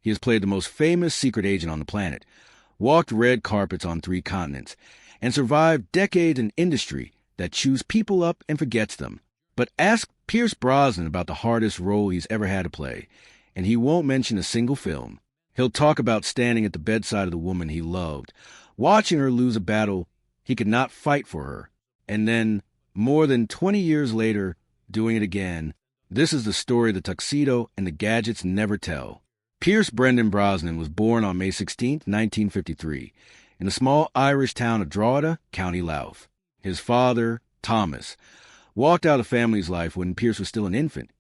He has played the most famous secret agent on the planet, walked red carpets on 3 continents, and survived decades in industry that chews people up and forgets them. But ask Pierce Brosnan about the hardest role he's ever had to play, and he won't mention a single film. He'll talk about standing at the bedside of the woman he loved, watching her lose a battle he could not fight for her, and then, more than 20 years later, doing it again. This is the story the tuxedo and the gadgets never tell. Pierce Brendan Brosnan was born on May 16, 1953, in the small Irish town of Drogheda, County Louth. His father, Thomas, walked out of the family's life when Pierce was still an infant,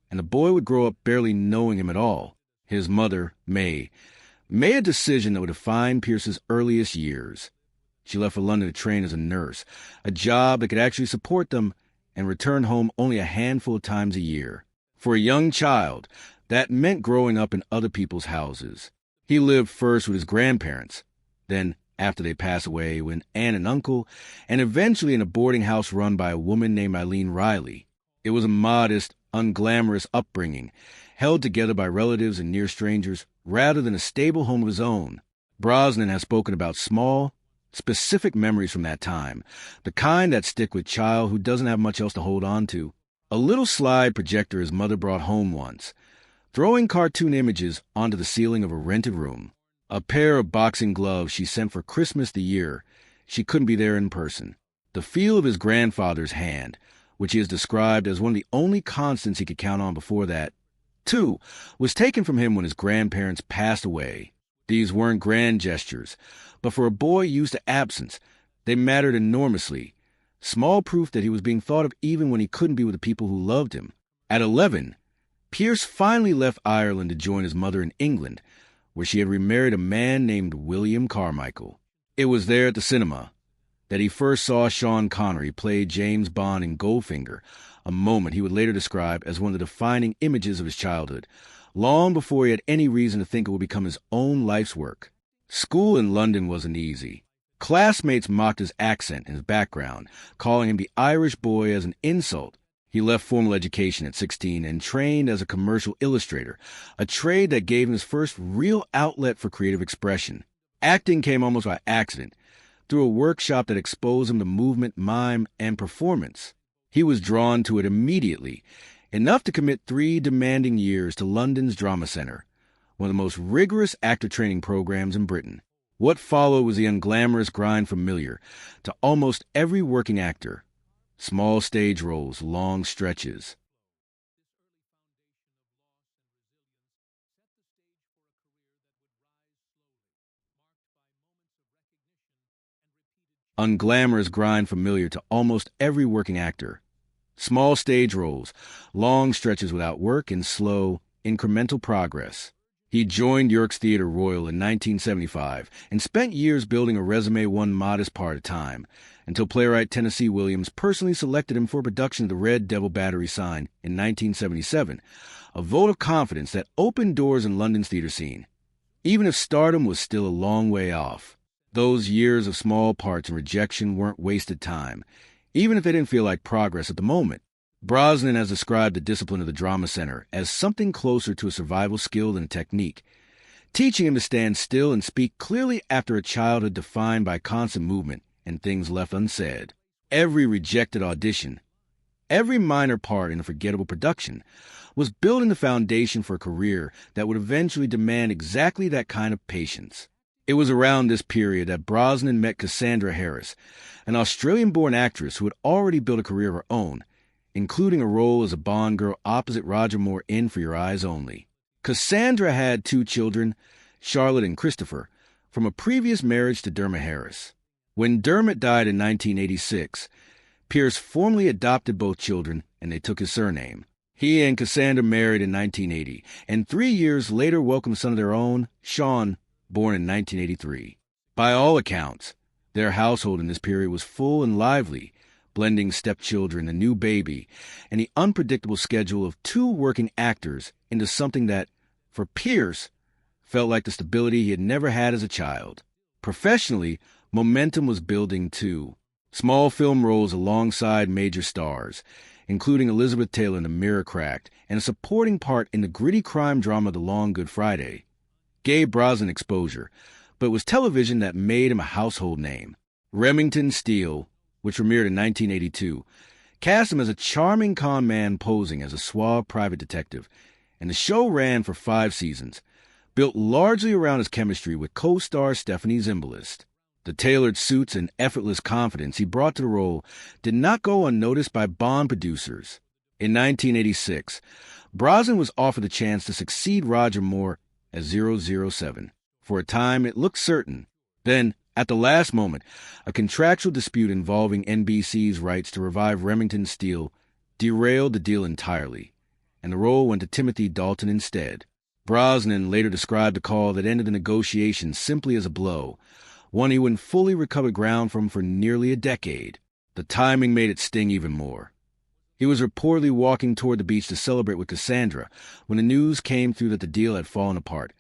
and the boy would grow up barely knowing him at all. His mother, May, made a decision that would define Pierce's earliest years. She left for London to train as a nurse, a job that could actually support them, and return home only a handful of times a year. For a young child, that meant growing up in other people's houses. He lived first with his grandparents, then, after they passed away, with an aunt and uncle, and eventually in a boarding house run by a woman named Eileen Riley. It was a modest, unglamorous upbringing, held together by relatives and near strangers, rather than a stable home of his own. Brosnan has spoken about small, specific memories from that time, the kind that stick with a child who doesn't have much else to hold on to. A little slide projector his mother brought home once, throwing cartoon images onto the ceiling of a rented room. A pair of boxing gloves she sent for Christmas the year she couldn't be there in person. The feel of his grandfather's hand, which he has described as one of the only constants he could count on before that, too, was taken from him when his grandparents passed away. These weren't grand gestures, but for a boy used to absence, they mattered enormously. Small proof that he was being thought of even when he couldn't be with the people who loved him. At 11, Pierce finally left Ireland to join his mother in England, where she had remarried a man named William Carmichael. It was there at the cinema that he first saw Sean Connery play James Bond in Goldfinger, a moment he would later describe as one of the defining images of his childhood, long before he had any reason to think it would become his own life's work. School in London wasn't easy. Classmates mocked his accent and his background, calling him the Irish boy as an insult. He left formal education at 16 and trained as a commercial illustrator, a trade that gave him his first real outlet for creative expression. Acting came almost by accident, through a workshop that exposed him to movement, mime, and performance. He was drawn to it immediately, enough to commit 3 demanding years to London's Drama Centre, one of the most rigorous actor training programs in Britain. What followed was the unglamorous grind familiar to almost every working actor. Small stage roles, long stretches. Unglamorous grind familiar to almost every working actor. Small stage roles, long stretches without work, and slow, incremental progress. He joined York's Theatre Royal in 1975 and spent years building a resume one modest part at a time, until playwright Tennessee Williams personally selected him for a production of The Red Devil Battery Sign in 1977, a vote of confidence that opened doors in London's theatre scene, even if stardom was still a long way off. Those years of small parts and rejection weren't wasted time, even if they didn't feel like progress at the moment. Brosnan has described the discipline of the Drama Centre as something closer to a survival skill than a technique, teaching him to stand still and speak clearly after a childhood defined by constant movement and things left unsaid. Every rejected audition, every minor part in a forgettable production, was building the foundation for a career that would eventually demand exactly that kind of patience. It was around this period that Brosnan met Cassandra Harris, an Australian-born actress who had already built a career of her own, including a role as a Bond girl opposite Roger Moore in For Your Eyes Only. Cassandra had 2 children, Charlotte and Christopher, from a previous marriage to Dermot Harris. When Dermot died in 1986, Pierce formally adopted both children, and they took his surname. He and Cassandra married in 1980, and 3 years later welcomed a son of their own, Sean, born in 1983. By all accounts, their household in this period was full and lively, blending stepchildren, a new baby, and the unpredictable schedule of 2 working actors into something that, for Pierce, felt like the stability he had never had as a child. Professionally, momentum was building too. Small film roles alongside major stars, including Elizabeth Taylor in The Mirror Cracked, and a supporting part in the gritty crime drama The Long Good Friday. gave Brosnan exposure, but it was television that made him a household name. Remington Steele, which premiered in 1982, cast him as a charming con man posing as a suave private detective, and the show ran for 5 seasons, built largely around his chemistry with co-star Stephanie Zimbalist. The tailored suits and effortless confidence he brought to the role did not go unnoticed by Bond producers. In 1986, Brosnan was offered the chance to succeed Roger Moore as 007. For a time, it looked certain. Then, at the last moment, a contractual dispute involving NBC's rights to revive Remington Steele derailed the deal entirely, and the role went to Timothy Dalton instead. Brosnan later described the call that ended the negotiations simply as a blow, one he wouldn't fully recover ground from for nearly a decade. The timing made it sting even more. He was reportedly walking toward the beach to celebrate with Cassandra when the news came through that the deal had fallen apart.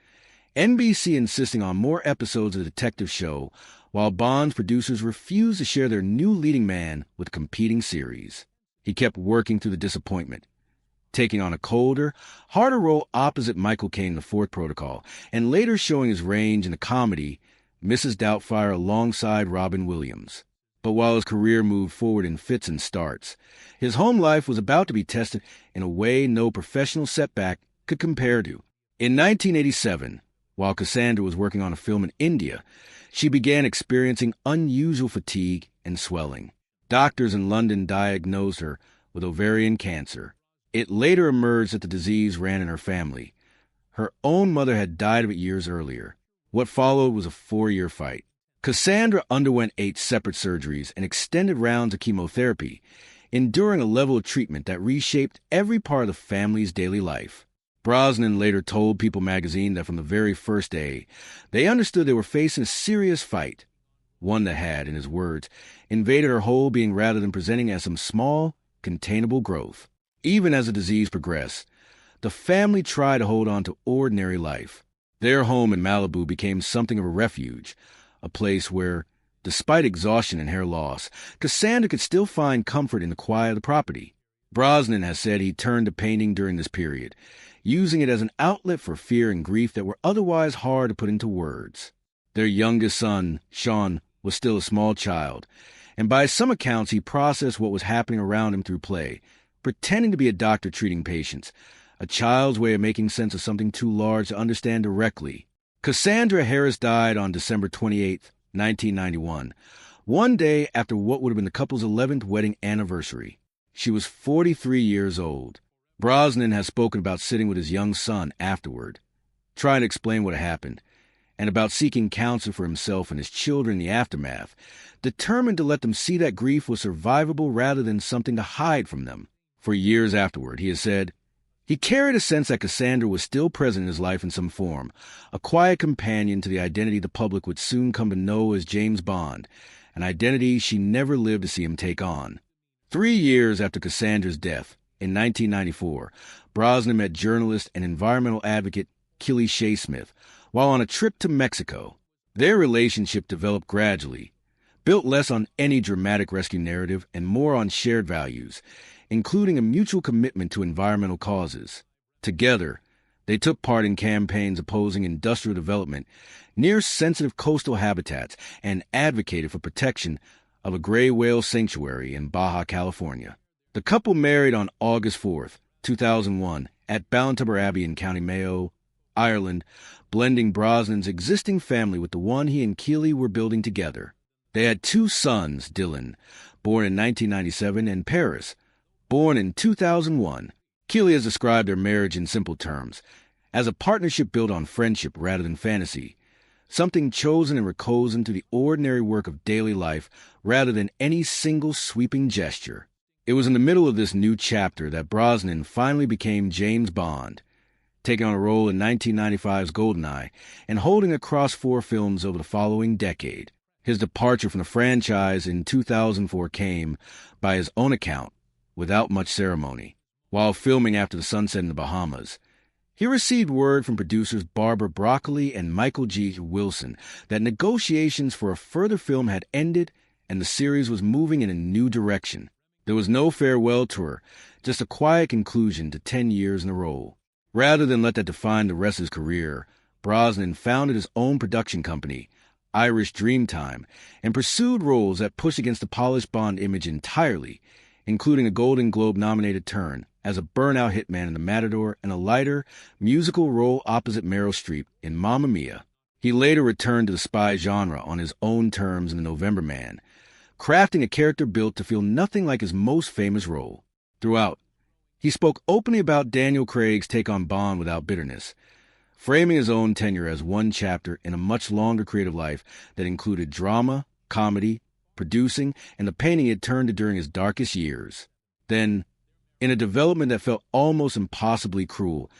NBC insisting on more episodes of the detective show, while Bond's producers refused to share their new leading man with competing series. He kept working through the disappointment, taking on a colder, harder role opposite Michael Caine in The Fourth Protocol, and later showing his range in the comedy Mrs. Doubtfire alongside Robin Williams. But while his career moved forward in fits and starts, his home life was about to be tested in a way no professional setback could compare to. In 1987, while Cassandra was working on a film in India, she began experiencing unusual fatigue and swelling. Doctors in London diagnosed her with ovarian cancer. It later emerged that the disease ran in her family. Her own mother had died of it years earlier. What followed was a 4-year fight. Cassandra underwent 8 separate surgeries and extended rounds of chemotherapy, enduring a level of treatment that reshaped every part of the family's daily life. Brosnan later told People magazine that from the very first day, they understood they were facing a serious fight, one that had, in his words, invaded her whole being rather than presenting as some small, containable growth. Even as the disease progressed, the family tried to hold on to ordinary life. Their home in Malibu became something of a refuge, a place where, despite exhaustion and hair loss, Cassandra could still find comfort in the quiet of the property. Brosnan has said he turned to painting during this period, using it as an outlet for fear and grief that were otherwise hard to put into words. Their youngest son, Sean, was still a small child, and by some accounts he processed what was happening around him through play, pretending to be a doctor treating patients, a child's way of making sense of something too large to understand directly. Cassandra Harris died on December 28, 1991, one day after what would have been the couple's 11th wedding anniversary. She was 43 years old. Brosnan has spoken about sitting with his young son afterward, trying to explain what happened, and about seeking counsel for himself and his children in the aftermath, determined to let them see that grief was survivable rather than something to hide from them. For years afterward, he has said, he carried a sense that Cassandra was still present in his life in some form, a quiet companion to the identity the public would soon come to know as James Bond, an identity she never lived to see him take on. 3 years after Cassandra's death, in 1994, Brosnan met journalist and environmental advocate Killy Shea Smith while on a trip to Mexico. Their relationship developed gradually, built less on any dramatic rescue narrative and more on shared values, including a mutual commitment to environmental causes. Together, they took part in campaigns opposing industrial development near sensitive coastal habitats and advocated for protection of a gray whale sanctuary in Baja California. The couple married on August 4, 2001, at Ballintubber Abbey in County Mayo, Ireland, blending Brosnan's existing family with the one he and Keeley were building together. They had 2 sons, Dylan, born in 1997, and Paris, born in 2001. Keeley has described their marriage in simple terms, as a partnership built on friendship rather than fantasy, something chosen and recozen to the ordinary work of daily life rather than any single sweeping gesture. It was in the middle of this new chapter that Brosnan finally became James Bond, taking on a role in 1995's GoldenEye and holding across 4 films over the following decade. His departure from the franchise in 2004 came, by his own account, without much ceremony. While filming After the Sunset in the Bahamas, he received word from producers Barbara Broccoli and Michael G. Wilson that negotiations for a further film had ended and the series was moving in a new direction. There was no farewell tour, just a quiet conclusion to 10 years in a role. Rather than let that define the rest of his career, Brosnan founded his own production company, Irish Dreamtime, and pursued roles that pushed against the polished Bond image entirely, including a Golden Globe-nominated turn as a burnout hitman in The Matador and a lighter, musical role opposite Meryl Streep in Mamma Mia. He later returned to the spy genre on his own terms in The November Man, crafting a character built to feel nothing like his most famous role. Throughout, he spoke openly about Daniel Craig's take on Bond without bitterness, framing his own tenure as one chapter in a much longer creative life that included drama, comedy, producing, and the painting he had turned to during his darkest years. Then, in a development that felt almost impossibly cruel,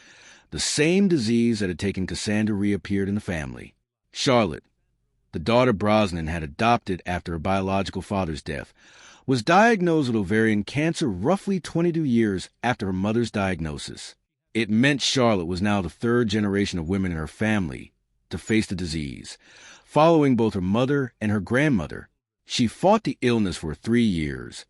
the same disease that had taken Cassandra reappeared in the family. Charlotte, the daughter Brosnan had adopted after her biological father's death, was diagnosed with ovarian cancer roughly 22 years after her mother's diagnosis. It meant Charlotte was now the third generation of women in her family to face the disease, following both her mother and her grandmother. She fought the illness for 3 years,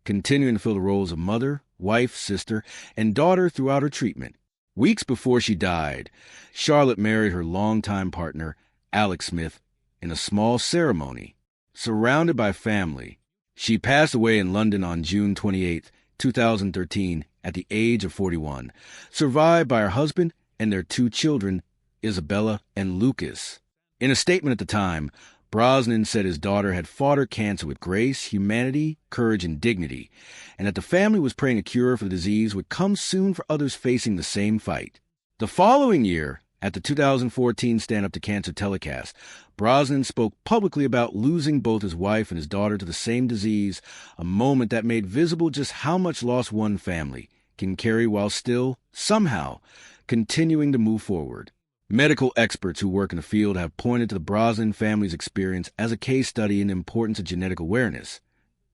continuing to fill the roles of mother, wife, sister, and daughter throughout her treatment. Weeks before she died, Charlotte married her longtime partner, Alex Smith, in a small ceremony, surrounded by family. She passed away in London on June 28, 2013, at the age of 41, survived by her husband and their 2 children, Isabella and Lucas. In a statement at the time, Brosnan said his daughter had fought her cancer with grace, humanity, courage, and dignity, and that the family was praying a cure for the disease would come soon for others facing the same fight. The following year, at the 2014 Stand Up to Cancer telecast, Brosnan spoke publicly about losing both his wife and his daughter to the same disease, a moment that made visible just how much loss one family can carry while still, somehow, continuing to move forward. Medical experts who work in the field have pointed to the Brosnan family's experience as a case study in the importance of genetic awareness,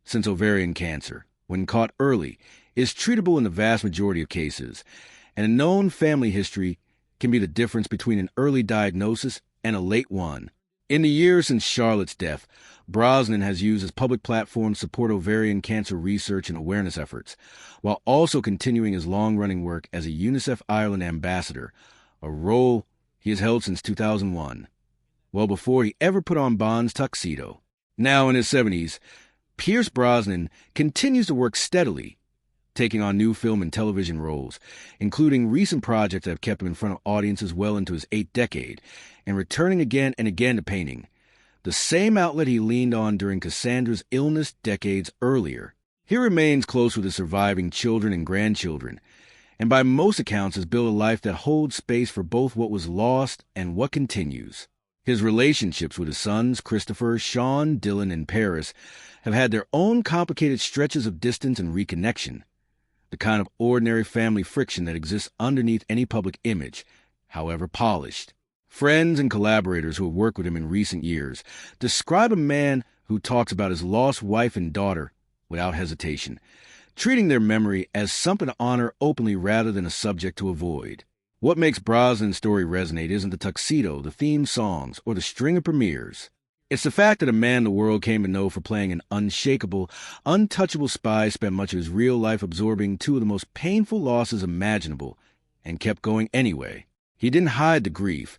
since ovarian cancer, when caught early, is treatable in the vast majority of cases, and a known family history can be the difference between an early diagnosis and a late one. In the years since Charlotte's death, Brosnan has used his public platform to support ovarian cancer research and awareness efforts, while also continuing his long-running work as a UNICEF Ireland ambassador, a role he has held since 2001, well before he ever put on Bond's tuxedo. Now in his 70s, Pierce Brosnan continues to work steadily, taking on new film and television roles, including recent projects that have kept him in front of audiences well into his 8th decade, and returning again and again to painting, the same outlet he leaned on during Cassandra's illness decades earlier. He remains close with his surviving children and grandchildren, and by most accounts has built a life that holds space for both what was lost and what continues. His relationships with his sons, Christopher, Sean, Dylan, and Paris, have had their own complicated stretches of distance and reconnection, the kind of ordinary family friction that exists underneath any public image, however polished. Friends and collaborators who have worked with him in recent years describe a man who talks about his lost wife and daughter without hesitation, treating their memory as something to honor openly rather than a subject to avoid. What makes Brosnan's story resonate isn't the tuxedo, the theme songs, or the string of premieres. It's the fact that a man the world came to know for playing an unshakable, untouchable spy spent much of his real life absorbing 2 of the most painful losses imaginable, and kept going anyway. He didn't hide the grief,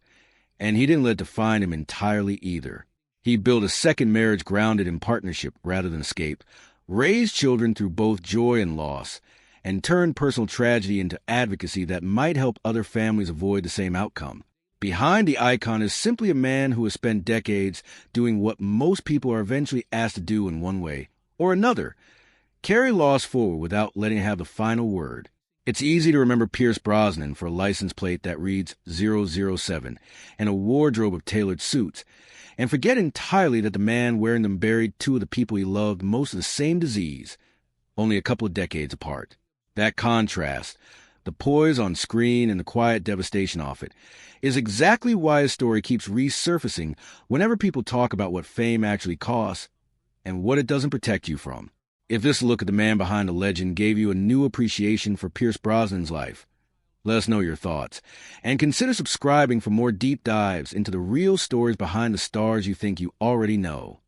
and he didn't let it define him entirely either. He built a second marriage grounded in partnership rather than escape, raised children through both joy and loss, and turned personal tragedy into advocacy that might help other families avoid the same outcome. Behind the icon is simply a man who has spent decades doing what most people are eventually asked to do in one way or another: carry loss forward without letting it have the final word. It's easy to remember Pierce Brosnan for a license plate that reads 007 and a wardrobe of tailored suits, and forget entirely that the man wearing them buried 2 of the people he loved most of the same disease, only a couple of decades apart. That contrast, the poise on screen and the quiet devastation off it, is exactly why his story keeps resurfacing whenever people talk about what fame actually costs and what it doesn't protect you from. If this look at the man behind the legend gave you a new appreciation for Pierce Brosnan's life, let us know your thoughts, and consider subscribing for more deep dives into the real stories behind the stars you think you already know.